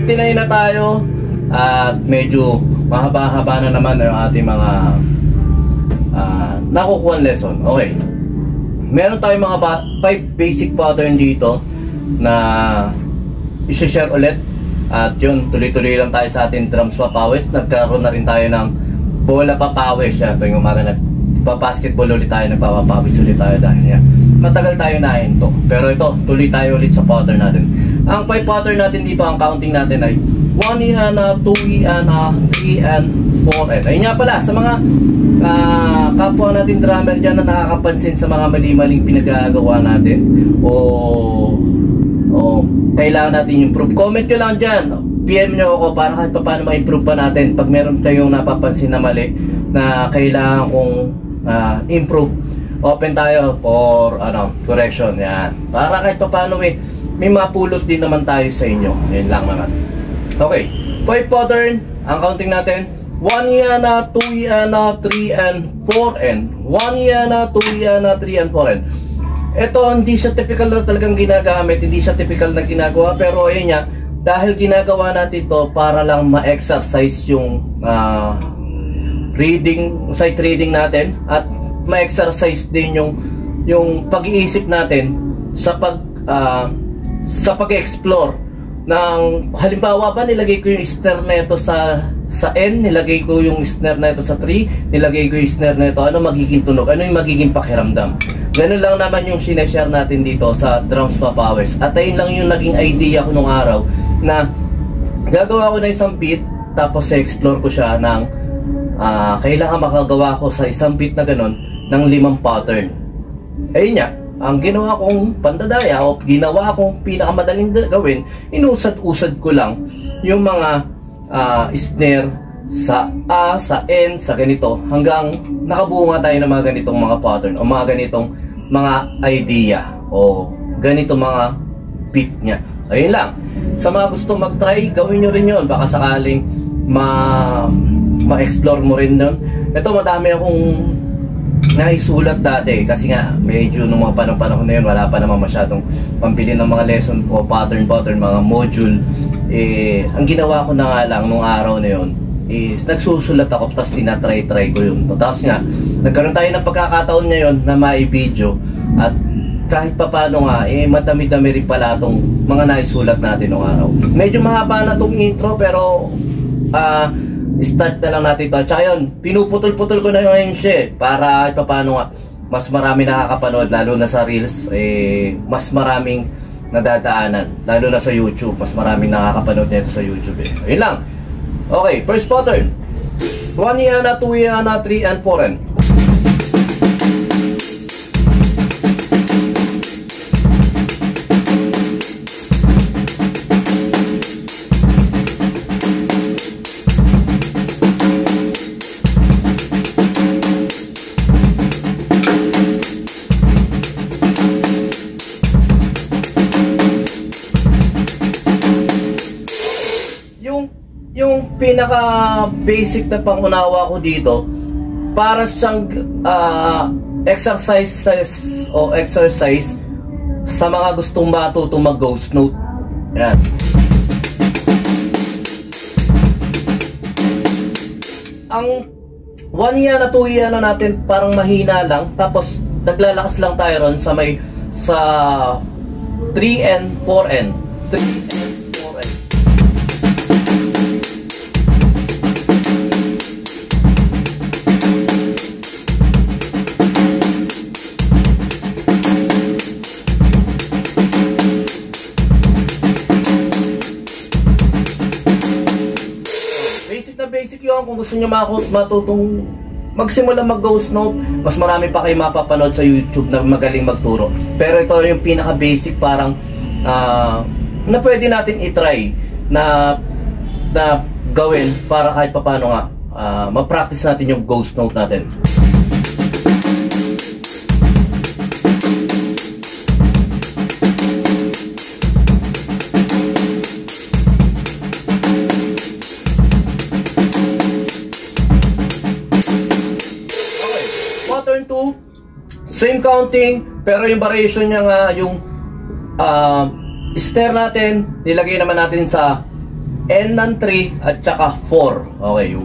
59 na tayo at medyo mahaba-haba na naman yung ating mga nakukuha lesson. Okay, meron tayong mga 5 basic pattern dito na i-share ulit. At yun, tuloy-tuloy lang tayo sa ating drums papawis. Nagkaroon na rin tayo ng bola papawis. Yan, tuwing umaga nagpa-basketball ulit tayo, nagpapapawis ulit tayo dahil yan, matagal tayo na to. Pero ito, tuloy tayo ulit sa pattern natin. Ang 5 pattern natin dito, ang counting natin ay 1 iana, 2 iana, 3 and 4 and. Ayun nga pala, sa mga kapwa natin drummer dyan na nakakapansin sa mga mali-maling pinagagawa natin o kailangan natin improve, comment nyo lang dyan, PM nyo ako para kahit paano ma-improve pa natin. Pag meron kayong napapansin na mali na kailangan kong improve, open tayo for correction. Yan, para kahit paano may mapulot din naman tayo sa inyo. Yan lang naman. Okay, 5 pattern ang counting natin. 1 iana, 2 iana, 3 and 4 and. 1 iana, 2 iana, 3 and 4 and. Ito, hindi siya typical na talagang ginagamit, hindi siya typical na ginagawa, pero ayun nga, dahil ginagawa natin to para lang ma-exercise yung sight reading natin at ma-exercise din yung pag-iisip natin sa pag-explore ng, halimbawa ba nilagay ko yung snare neto sa N, nilagay ko yung snare neto sa 3, nilagay ko yung snare neto, ano magiging tunog, ano yung magiging pakiramdam. Ganun lang naman yung sineshare natin dito sa drums papawis. At ayun lang yung naging idea ko nung araw, na gagawa ko na isang beat tapos i-explore ko siya ng kailangan makagawa ko sa isang beat na ganun ng 5 pattern. Ayun nga, ang ginawa kong pandadaya o ginawa kong pinakamadaling gawin, inusad-usad ko lang yung mga snare sa A, sa N, sa ganito, hanggang nakabunga tayo ng mga ganitong mga pattern o mga ganitong mga idea o ganitong mga beat nya. Ayun lang. Sa mga gusto mag-try, gawin nyo rin yun. Baka sakaling ma-explore mo rin nun. Ito, madami akong naisulat dati kasi nga medyo nung mga panahon na yun, wala pa naman masyadong pambili ng mga lesson o pattern, mga module. Ang ginawa ko na nga lang nung araw na yun is nagsusulat ako, tapos tinatry ko yun. Tapos nga, nagkaroon tayo ng pagkakataon ngayon na mai-video at kahit pa paano nga, madami-dami rin pala itong mga naisulat natin nung araw. Medyo mahaba na itong intro pero start na lang natin ito. At saka yun, pinuputol-putol ko na yung siya para kahit pa paano nga, mas marami nakakapanood, lalo na sa Reels, mas maraming nadadaanan, lalo na sa YouTube, mas maraming nakakapanood nito sa YouTube. Ayun lang. Okay, first pattern. 1 iana, 2 iana, 3 and 4 and. Yung pinaka basic na pangunawa ko dito, para siyang exercise sa mga gustong matutong mag ghost note. Yan. Ang 1 iana, 2 iana natin parang mahina lang, tapos naglalakas lang tayo ron sa 3 and 4 and. 3 and 4 and. Basic yun. Kung gusto nyo matutong magsimula mag ghost note, mas marami pa kayo mapapanood sa YouTube na magaling magturo. Pero ito yung pinaka basic, parang na pwede natin i-try na gawin para kahit paano nga ma-practice natin yung ghost note natin. Same counting, pero yung variation niya nga, yung snare natin, nilagay naman natin sa N ng 3 at saka 4. Okay.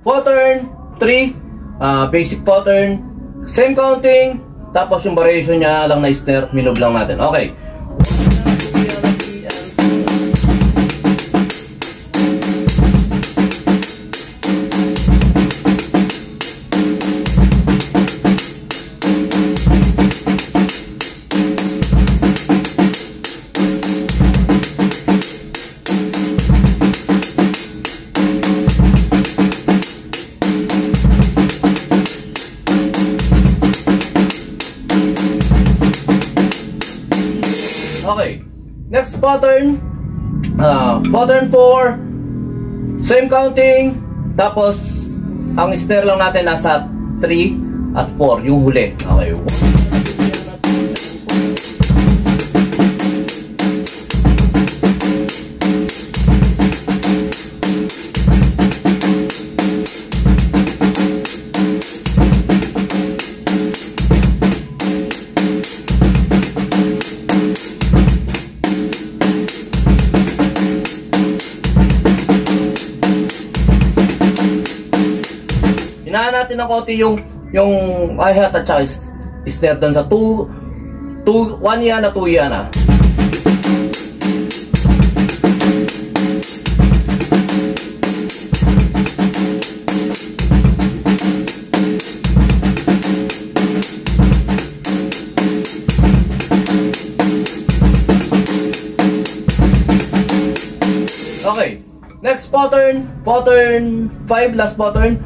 Pattern 3, basic pattern, same counting, tapos yung variation niya lang na snare, minove lang natin. Okay. Okay, next pattern, pattern 4, same counting, tapos ang snare lang natin nasa 3 at 4, yung huli. Okay. Hinahan natin ng konti yung hi-hat at saka snare doon sa 1 yan na 2 yan ah. Okay, next pattern, pattern 5, last pattern.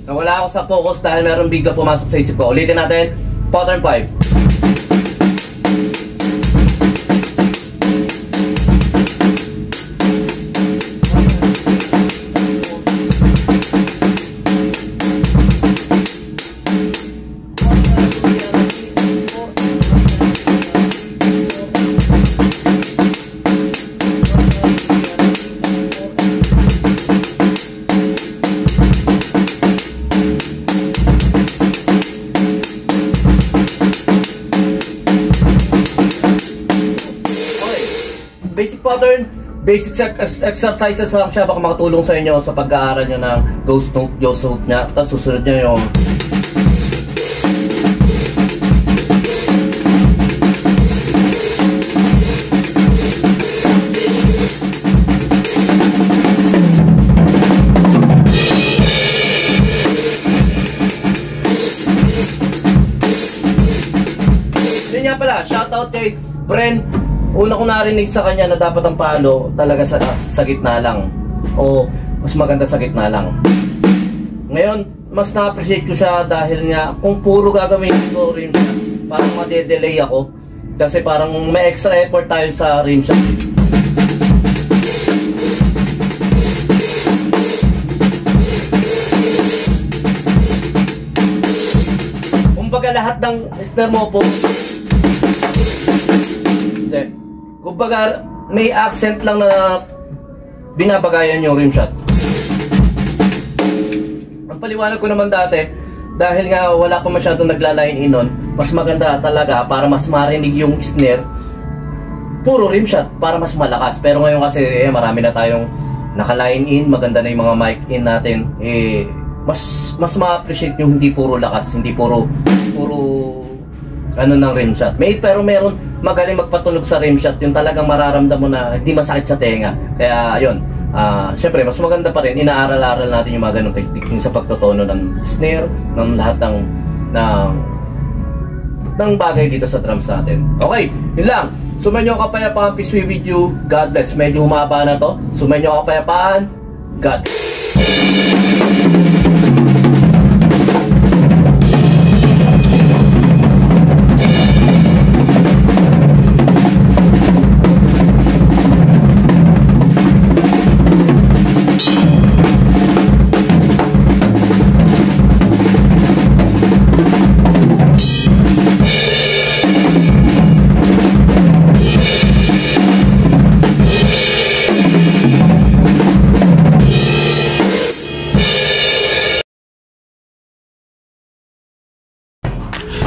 Nawala ako sa focus dahil meron bigla pumasok sa isip ko. Ulitin natin, pattern 5. Basic pattern, basic exercises lang siya, baka makatulong sa inyo sa pag-aaral nyo ng ghost note nya. Tapos susunod nyo yung yun nga pala, shoutout kay Bren. Una ko narinig sa kanya na dapat ang palo talaga sa gitna lang, o mas maganda sa gitna lang. Ngayon, mas na-appreciate ko siya dahil nga kung puro gagamitin ko rim shot, parang made-delay ako. Kasi parang may extra effort tayo sa rim shot. Kumbaga lahat ng snare mo po, kumbaga may accent lang na binabagayan yung rim shot. Ang paliwanag ko naman dati, dahil nga wala pa masyadong nagla-line in on, mas maganda talaga para mas marinig yung snare puro rim shot para mas malakas. Pero ngayon kasi marami na tayong naka-line in, maganda na yung mga mic in natin. Mas ma-appreciate yung hindi puro lakas, hindi puro ano ng rim shot. Pero meron magaling magpatunog sa rim shot, yung talagang mararamdam mo na hindi masakit sa tenga. Kaya ayun, syempre mas maganda pa rin, inaaral-aral natin yung mga ganong technique sa pagtotono ng snare, ng lahat ng bagay dito sa drums natin. Okay, yun lang. Sumainyo kapayapaan, peace be with you. God bless. Medyo humaba na to. Sumainyo kapayapaan. God bless.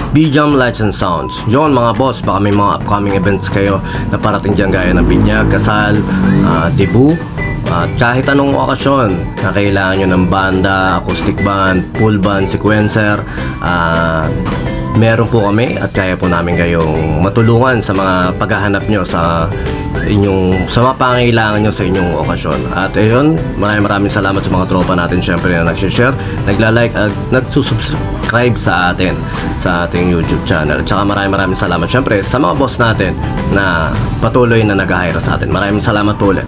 B-Jam Lights and Sounds. Yun mga boss, baka may mga upcoming events kayo na parating dyan gaya ng binyag, kasal, debut, at kahit anong okasyon na kailangan nyo ng banda, acoustic band, full band, sequencer, meron po kami at kaya po namin kayong matulungan sa mga paghahanap nyo sa mga pangailangan nyo sa inyong okasyon. At ayun, maraming salamat sa mga tropa natin syempre na nagsishare, nagla-like at nagsusubscribe sa atin sa ating YouTube channel. At saka maraming salamat syempre sa mga boss natin na patuloy na nag-hire sa atin. Maraming salamat po ulit.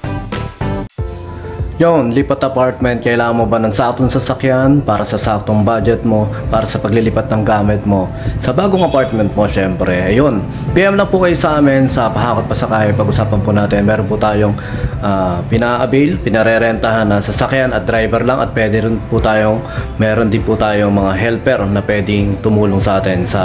Yon, lipat apartment, kailangan mo ba ng saktong sasakyan para sa saktong budget mo, para sa paglilipat ng gamit mo sa bagong apartment mo? Syempre, ayun, PM lang po kayo sa amin sa Pahakot Pasakay. Pag-usapan po natin, meron po tayong pina-avail, pinarerentahan na sasakyan at driver lang, at pwede rin po meron din po tayong mga helper na pwedeng tumulong sa atin sa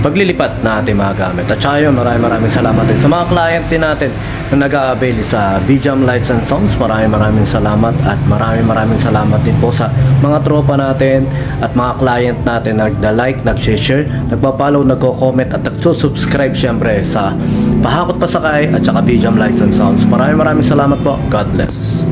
paglilipat na ating mga gamit. At saka yun, maraming salamat din sa mga client din natin na nag-a-avail sa B-Jam Lights and Sounds. Maraming salamat, at maraming salamat din po sa mga tropa natin at mga client natin na nag-like, nag-share, nagpa-follow, nagko-comment at nagsusubscribe syempre sa Pahakot Pasakay at saka B-Jam Lights and Sounds. Maraming salamat po. God bless.